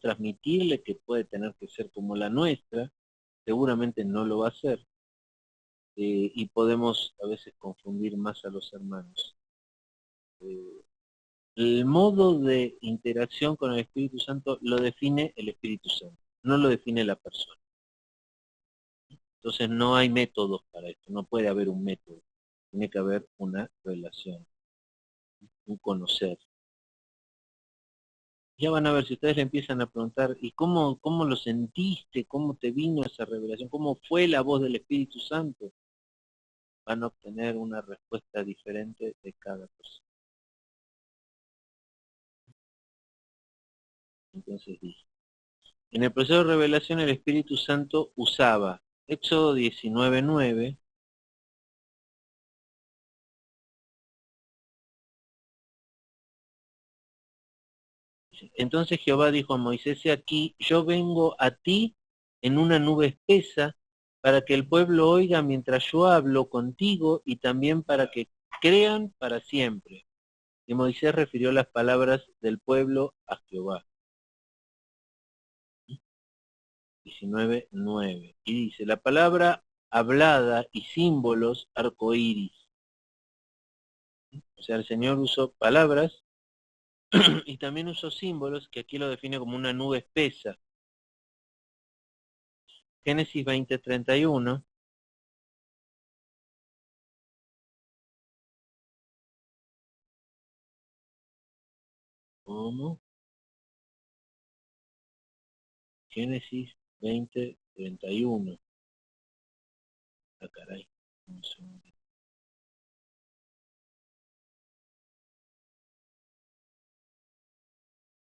transmitirle que puede tener que ser como la nuestra, seguramente no lo va a hacer, y podemos a veces confundir más a los hermanos. El modo de interacción con el Espíritu Santo lo define el Espíritu Santo, no lo define la persona. Entonces no hay métodos para esto, no puede haber un método, tiene que haber una relación, un conocer. Ya van a ver, si ustedes le empiezan a preguntar, ¿y cómo lo sentiste? ¿Cómo te vino esa revelación? ¿Cómo fue la voz del Espíritu Santo? Van a obtener una respuesta diferente de cada persona. Entonces dice, en el proceso de revelación el Espíritu Santo usaba Éxodo 19:9, entonces Jehová dijo a Moisés, he aquí, yo vengo a ti en una nube espesa, para que el pueblo oiga mientras yo hablo contigo y también para que crean para siempre. Y Moisés refirió las palabras del pueblo a Jehová. 19:9. Y dice, la palabra hablada y símbolos arcoíris. O sea, el Señor usó palabras y también usó símbolos, que aquí lo define como una nube espesa. Génesis 20:31. ¿Cómo? Génesis 20:31. Ah, caray. Un segundo.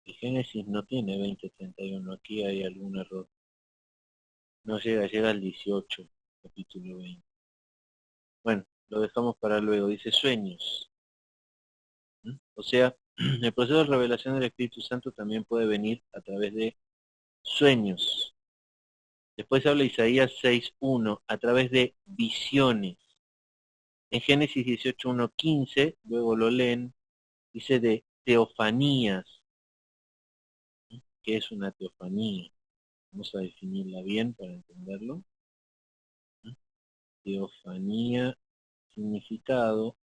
Y Génesis no tiene 20:31. Aquí hay algún error. No llega al 18, capítulo 20. Bueno, lo dejamos para luego. Dice sueños. O sea, el proceso de revelación del Espíritu Santo también puede venir a través de sueños. Después habla Isaías 6:1, a través de visiones. En Génesis 18:1-15, luego lo leen, dice de teofanías. ¿Qué es una teofanía? Vamos a definirla bien para entenderlo. Teofanía significa significado,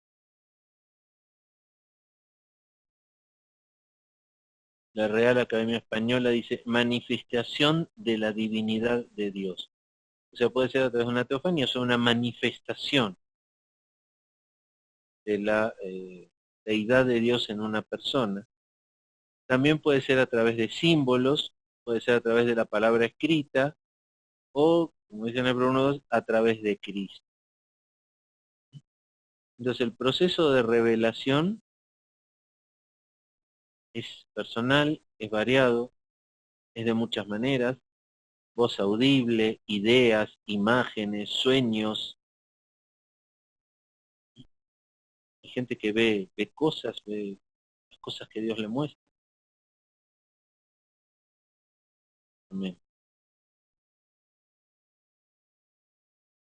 la Real Academia Española dice manifestación de la divinidad de Dios. O sea, puede ser a través de una teofanía, o sea, una manifestación de la deidad de Dios en una persona. También puede ser a través de símbolos, puede ser a través de la palabra escrita, o, como dice en el Hebreos 1:2, a través de Cristo. Entonces el proceso de revelación es personal, es variado, es de muchas maneras, voz audible, ideas, imágenes, sueños. Hay gente que ve cosas, ve las cosas que Dios le muestra. Amén.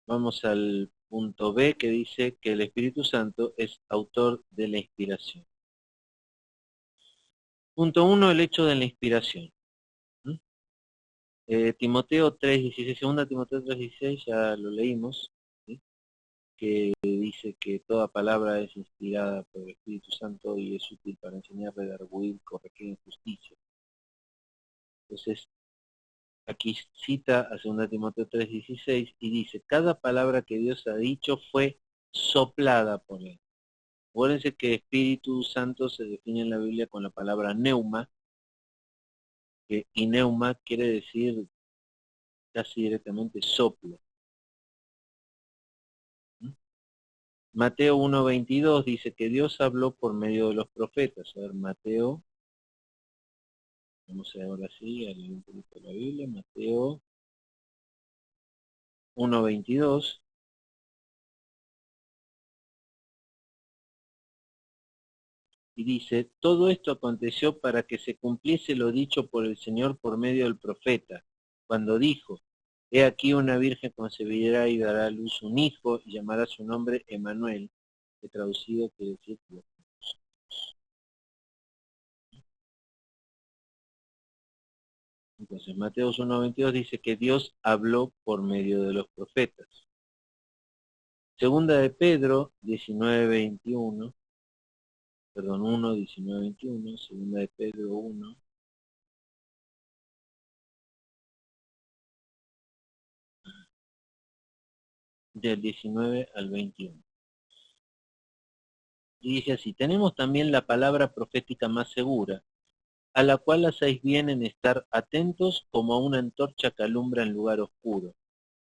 Vamos al punto B, que dice que el Espíritu Santo es autor de la inspiración. Punto 1, el hecho de la inspiración. Timoteo 3:16, segunda Timoteo 3:16, ya lo leímos, ¿sí? Que dice que toda palabra es inspirada por el Espíritu Santo y es útil para enseñar, redarguir, corregir en justicia. Entonces, aquí cita a 2 Timoteo 3:16 y dice, cada palabra que Dios ha dicho fue soplada por él. Acuérdense que Espíritu Santo se define en la Biblia con la palabra neuma, y neuma quiere decir casi directamente soplo. Mateo 1:22 dice que Dios habló por medio de los profetas. A ver, Mateo, vamos a ver ahora sí, a leer un poquito la Biblia, Mateo 1:22. Y dice, todo esto aconteció para que se cumpliese lo dicho por el Señor por medio del profeta, cuando dijo, he aquí una virgen concebirá y dará a luz un hijo, y llamará su nombre Emmanuel, que traducido quiere decir Dios. Entonces, Mateo 1:22 dice que Dios habló por medio de los profetas. Segunda de Pedro 19:21, perdón, 1:19-21, segunda de Pedro 1, del 19 al 21. Y dice así, tenemos también la palabra profética más segura, a la cual hacéis bien en estar atentos como a una antorcha que alumbra en lugar oscuro,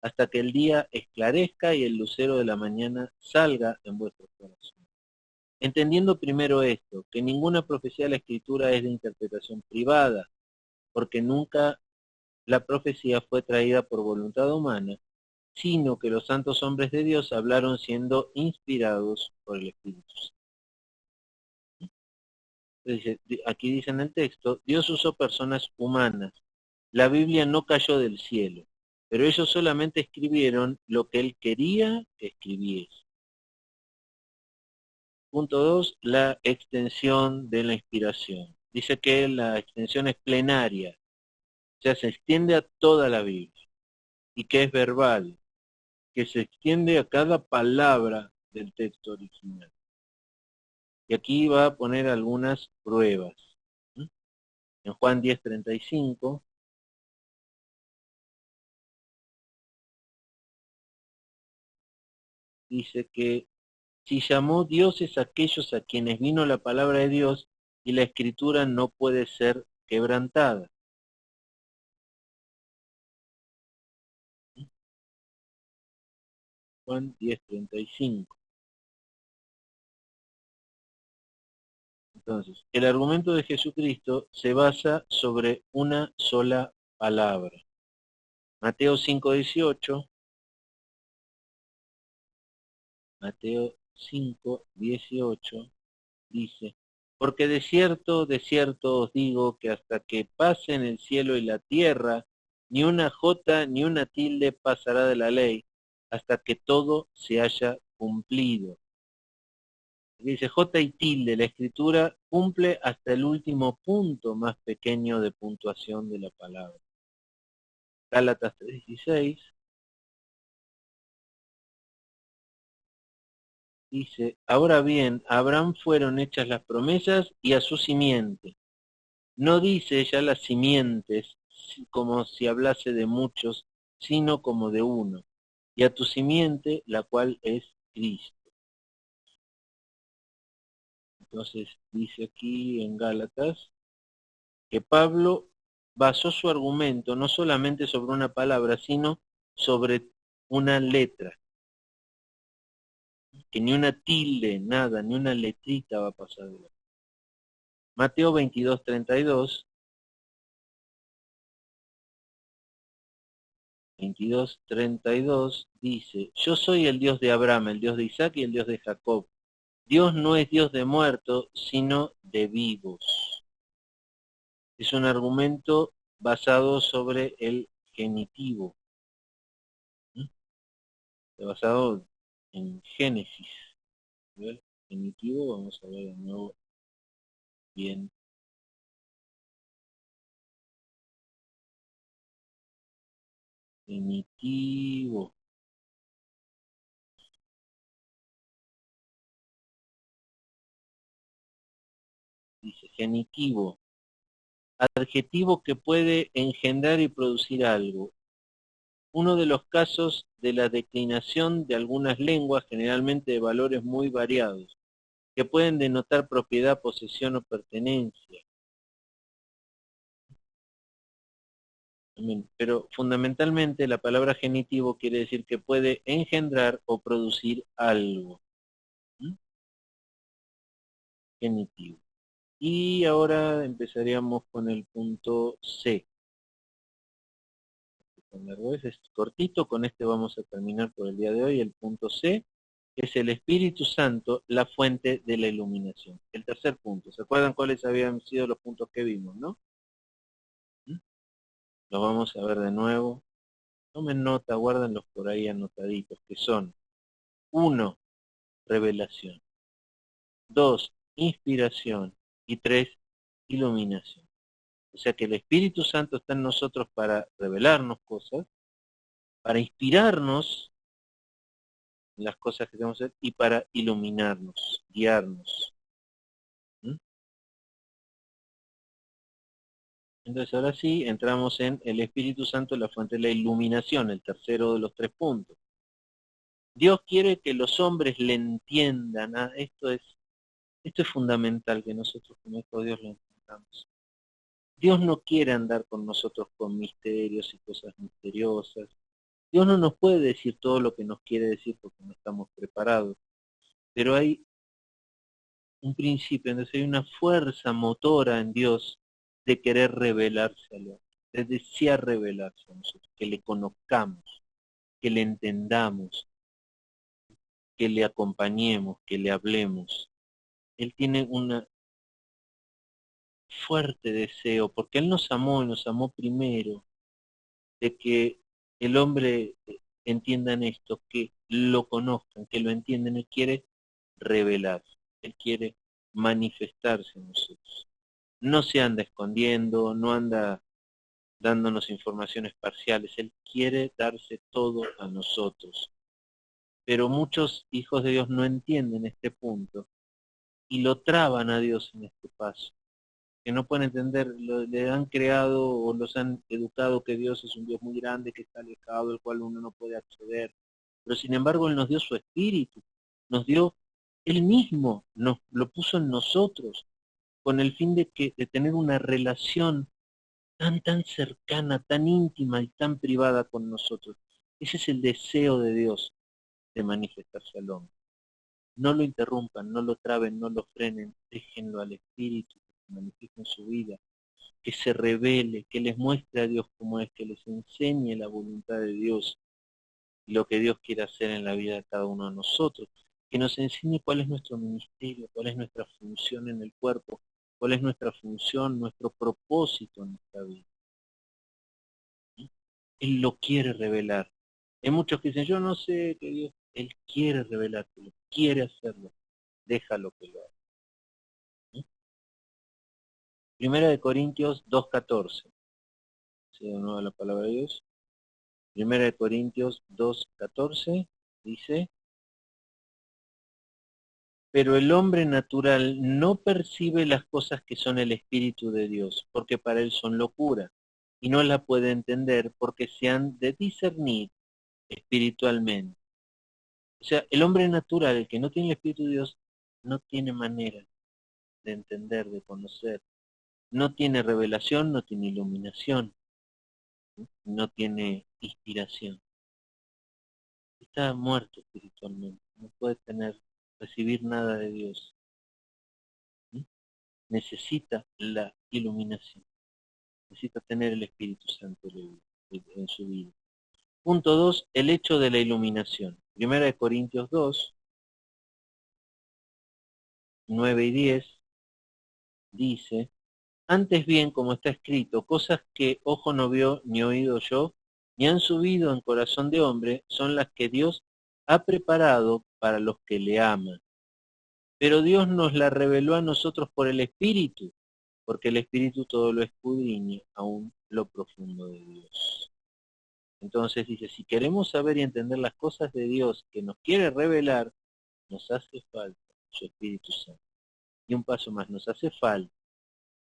hasta que el día esclarezca y el lucero de la mañana salga en vuestros corazones. Entendiendo primero esto, que ninguna profecía de la Escritura es de interpretación privada, porque nunca la profecía fue traída por voluntad humana, sino que los santos hombres de Dios hablaron siendo inspirados por el Espíritu. Aquí dice en el texto, Dios usó personas humanas. La Biblia no cayó del cielo, pero ellos solamente escribieron lo que Él quería que escribiese. Punto 2, la extensión de la inspiración. Dice que la extensión es plenaria, o sea, se extiende a toda la Biblia, y que es verbal, que se extiende a cada palabra del texto original. Y aquí va a poner algunas pruebas. En Juan 10:35, dice que si llamó dioses aquellos a quienes vino la palabra de Dios, y la escritura no puede ser quebrantada. Juan 10:35. Entonces, el argumento de Jesucristo se basa sobre una sola palabra. Mateo 5:18. Mateo 5:18 dice, porque de cierto os digo que hasta que pasen el cielo y la tierra, ni una jota ni una tilde pasará de la ley, hasta que todo se haya cumplido. Dice jota y tilde, la escritura cumple hasta el último punto más pequeño de puntuación de la palabra. Gálatas 3:16. Dice, ahora bien, a Abraham fueron hechas las promesas y a su simiente. No dice ya las simientes como si hablase de muchos, sino como de uno. Y a tu simiente, la cual es Cristo. Entonces dice aquí en Gálatas que Pablo basó su argumento no solamente sobre una palabra, sino sobre una letra. Que ni una tilde, nada, ni una letrita va a pasar de la. Mateo 22:32, 22:32 dice, yo soy el Dios de Abraham, el Dios de Isaac y el Dios de Jacob. Dios no es Dios de muertos, sino de vivos. Es un argumento basado sobre el genitivo, basado en Génesis. ¿Ver? Genitivo, vamos a ver de nuevo bien. Genitivo. Dice genitivo. Adjetivo que puede engendrar y producir algo. Uno de los casos de la declinación de algunas lenguas, generalmente de valores muy variados, que pueden denotar propiedad, posesión o pertenencia. Pero fundamentalmente la palabra genitivo quiere decir que puede engendrar o producir algo. ¿Mm? Genitivo. Y ahora empezaríamos con el punto C. Es cortito, con este vamos a terminar por el día de hoy. El punto C es el Espíritu Santo, la fuente de la iluminación. El tercer punto. ¿Se acuerdan cuáles habían sido los puntos que vimos, no? ¿Mm? Los vamos a ver de nuevo. Tomen nota, guárdenlos por ahí anotaditos, que son 1, revelación, 2, inspiración y 3, iluminación. O sea que el Espíritu Santo está en nosotros para revelarnos cosas, para inspirarnos en las cosas que tenemos que hacer y para iluminarnos, guiarnos. ¿Mm? Entonces ahora sí entramos en el Espíritu Santo, la fuente de la iluminación, el tercero de los 3 puntos. Dios quiere que los hombres le entiendan. Esto es fundamental que nosotros como hijos de Dios lo entendamos. Dios no quiere andar con nosotros con misterios y cosas misteriosas. Dios no nos puede decir todo lo que nos quiere decir porque no estamos preparados. Pero hay un principio, entonces hay una fuerza motora en Dios de querer revelarse al hombre, de desear revelarse a nosotros, que le conozcamos, que le entendamos, que le acompañemos, que le hablemos. Él tiene un fuerte deseo, porque Él nos amó y nos amó primero, de que el hombre entiendan esto, que lo conozcan, que lo entiendan. Él quiere revelarse, Él quiere manifestarse en nosotros. No se anda escondiendo, no anda dándonos informaciones parciales, Él quiere darse todo a nosotros. Pero muchos hijos de Dios no entienden este punto y lo traban a Dios en este paso. Que no pueden entender, le han creado o los han educado que Dios es un Dios muy grande, que está alejado, del cual uno no puede acceder. Pero sin embargo Él nos dio su espíritu, nos dio Él mismo, nos lo puso en nosotros, con el fin de tener una relación tan cercana, tan íntima y tan privada con nosotros. Ese es el deseo de Dios de manifestarse al hombre. No lo interrumpan, no lo traben, no lo frenen, déjenlo al Espíritu que se manifieste en su vida, que se revele, que les muestre a Dios cómo es, que les enseñe la voluntad de Dios y lo que Dios quiere hacer en la vida de cada uno de nosotros, que nos enseñe cuál es nuestro ministerio, cuál es nuestra función en el cuerpo, cuál es nuestra función, nuestro propósito en nuestra vida. Él lo quiere revelar. Hay muchos que dicen, yo no sé que Dios, Él quiere revelártelo, quiere hacerlo, déjalo que lo haga. ¿Sí? Primera de Corintios 2:14. ¿Sí, de nuevo la palabra de Dios? Primera de Corintios 2:14 dice, Pero el hombre natural no percibe las cosas que son el Espíritu de Dios, porque para él son locura, y no la puede entender porque se han de discernir espiritualmente. O sea, el hombre natural, el que no tiene el Espíritu de Dios, no tiene manera de entender, de conocer, no tiene revelación, no tiene iluminación, no tiene inspiración. Está muerto espiritualmente, no puede recibir nada de Dios. ¿Sí? Necesita la iluminación, necesita tener el Espíritu Santo en su vida. Punto 2, el hecho de la iluminación. Primera de Corintios 2, 9 y 10, dice: antes bien, como está escrito, cosas que ojo no vio ni oído yo, ni han subido en corazón de hombre, son las que Dios ha preparado para los que le aman. Pero Dios nos la reveló a nosotros por el Espíritu, porque el Espíritu todo lo escudriña, aún lo profundo de Dios. Entonces dice, si queremos saber y entender las cosas de Dios que nos quiere revelar, nos hace falta su Espíritu Santo. Y un paso más, nos hace falta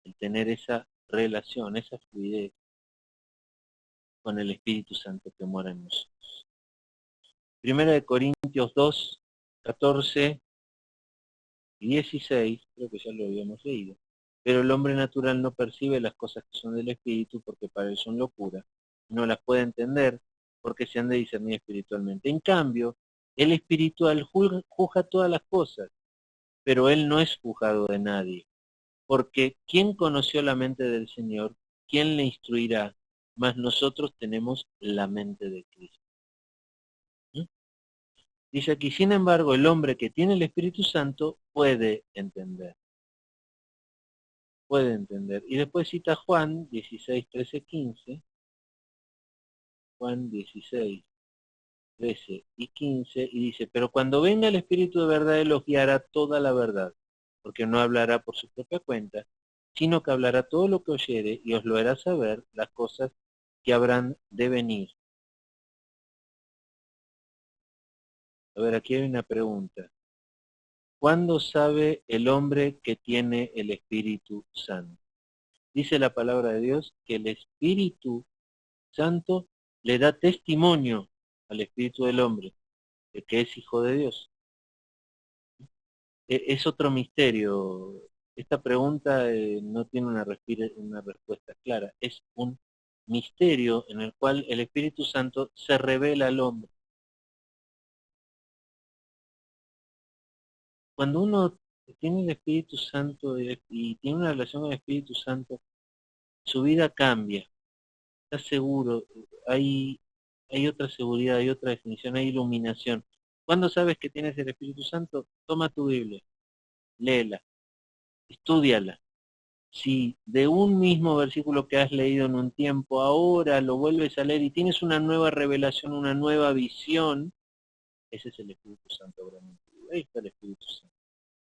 el tener esa relación, esa fluidez con el Espíritu Santo que mora en nosotros. Primera de Corintios 2, 14 y 16, creo que ya lo habíamos leído. Pero el hombre natural no percibe las cosas que son del Espíritu porque para él son locura. No las puede entender porque se han de discernir espiritualmente. En cambio, el espiritual juzga todas las cosas, pero él no es juzgado de nadie. Porque ¿quién conoció la mente del Señor? ¿Quién le instruirá? Mas nosotros tenemos la mente de Cristo. ¿Mm? Dice aquí, sin embargo, el hombre que tiene el Espíritu Santo puede entender. Puede entender. Y después cita Juan 16, 13, 15. Juan 16, 13 y 15. Y dice, pero cuando venga el Espíritu de verdad, Él os guiará toda la verdad. Porque no hablará por su propia cuenta, sino que hablará todo lo que oyere y os lo hará saber las cosas que habrán de venir. A ver, aquí hay una pregunta. ¿Cuándo sabe el hombre que tiene el Espíritu Santo? Dice la palabra de Dios que el Espíritu Santo le da testimonio al Espíritu del hombre de que es hijo de Dios. Es otro misterio. Esta pregunta no tiene una respuesta clara. Es un misterio en el cual el Espíritu Santo se revela al hombre. Cuando uno tiene el Espíritu Santo y tiene una relación con el Espíritu Santo, su vida cambia. Está seguro, hay otra seguridad, hay otra definición, hay iluminación. ¿Cuándo sabes que tienes el Espíritu Santo? Toma tu Biblia, léela, estúdiala. Si de un mismo versículo que has leído en un tiempo, ahora lo vuelves a leer y tienes una nueva revelación, una nueva visión, ese es el Espíritu Santo realmente. Ahí está el Espíritu Santo.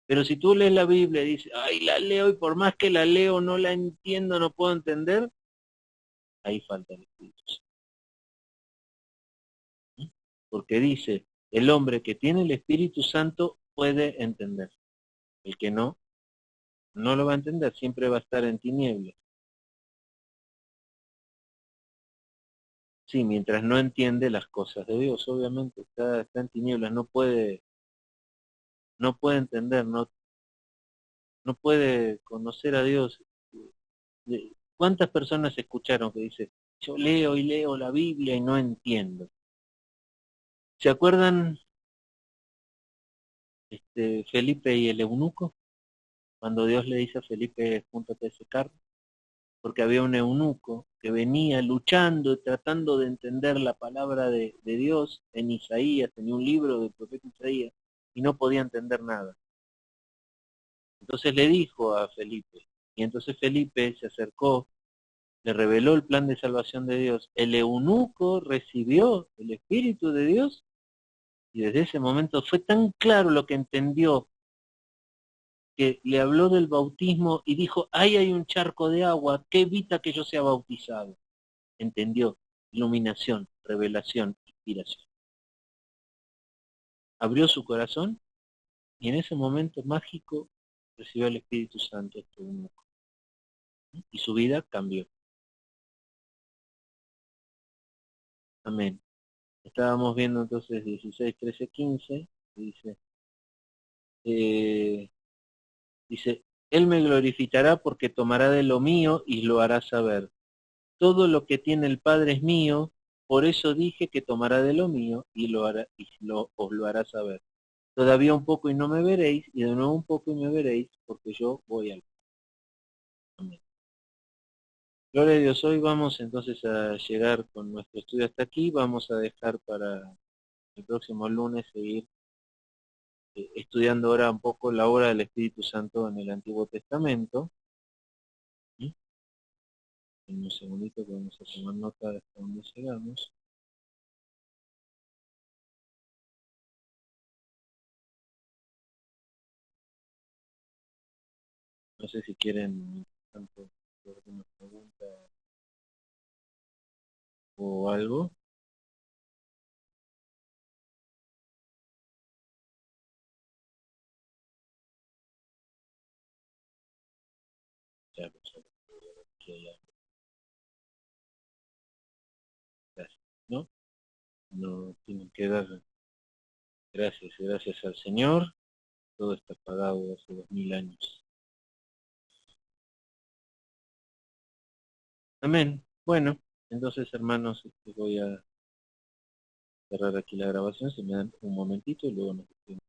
Pero si tú lees la Biblia y dices, ay, la leo y por más que la leo no la entiendo, no puedo entender, ahí falta el Espíritu Santo. Porque dice, el hombre que tiene el Espíritu Santo puede entender. El que no, no lo va a entender, siempre va a estar en tinieblas. Sí, mientras no entiende las cosas de Dios, obviamente está en tinieblas, no puede entender, no puede conocer a Dios. ¿Cuántas personas escucharon que dice, yo leo y leo la Biblia y no entiendo? ¿Se acuerdan Felipe y el eunuco? Cuando Dios le dice a Felipe, júntate a ese carro, porque había un eunuco que venía luchando, tratando de entender la palabra de Dios en Isaías, tenía un libro del profeta Isaías, y no podía entender nada. Entonces le dijo a Felipe, y entonces Felipe se acercó, le reveló el plan de salvación de Dios. El eunuco recibió el Espíritu de Dios, y desde ese momento fue tan claro lo que entendió, que le habló del bautismo y dijo, ahí hay un charco de agua que evita que yo sea bautizado. Entendió, iluminación, revelación, inspiración. Abrió su corazón Y en ese momento mágico recibió el Espíritu Santo este eunuco, y su vida cambió. Amén. Estábamos viendo entonces 16, 13, 15, dice, eh, dice, Él me glorificará porque tomará de lo mío y lo hará saber. Todo lo que tiene el Padre es mío, por eso dije que tomará de lo mío y lo hará, os lo hará saber. Todavía un poco y no me veréis, y de nuevo un poco y me veréis, porque yo voy al Padre. Gloria a Dios, hoy vamos entonces a llegar con nuestro estudio hasta aquí. Vamos a dejar para el próximo lunes seguir estudiando ahora un poco la obra del Espíritu Santo en el Antiguo Testamento. ¿Sí? En un segundito que vamos a tomar nota de hasta dónde llegamos. No sé si quieren tanto alguna pregunta o algo. Ya, pues, aquí hay algo. Gracias. ¿No? No tienen que dar gracias y gracias al Señor. Todo está pagado hace 2000 años. Amén. Bueno, entonces hermanos, voy a cerrar aquí la grabación, si me dan un momentito y luego nos despedimos.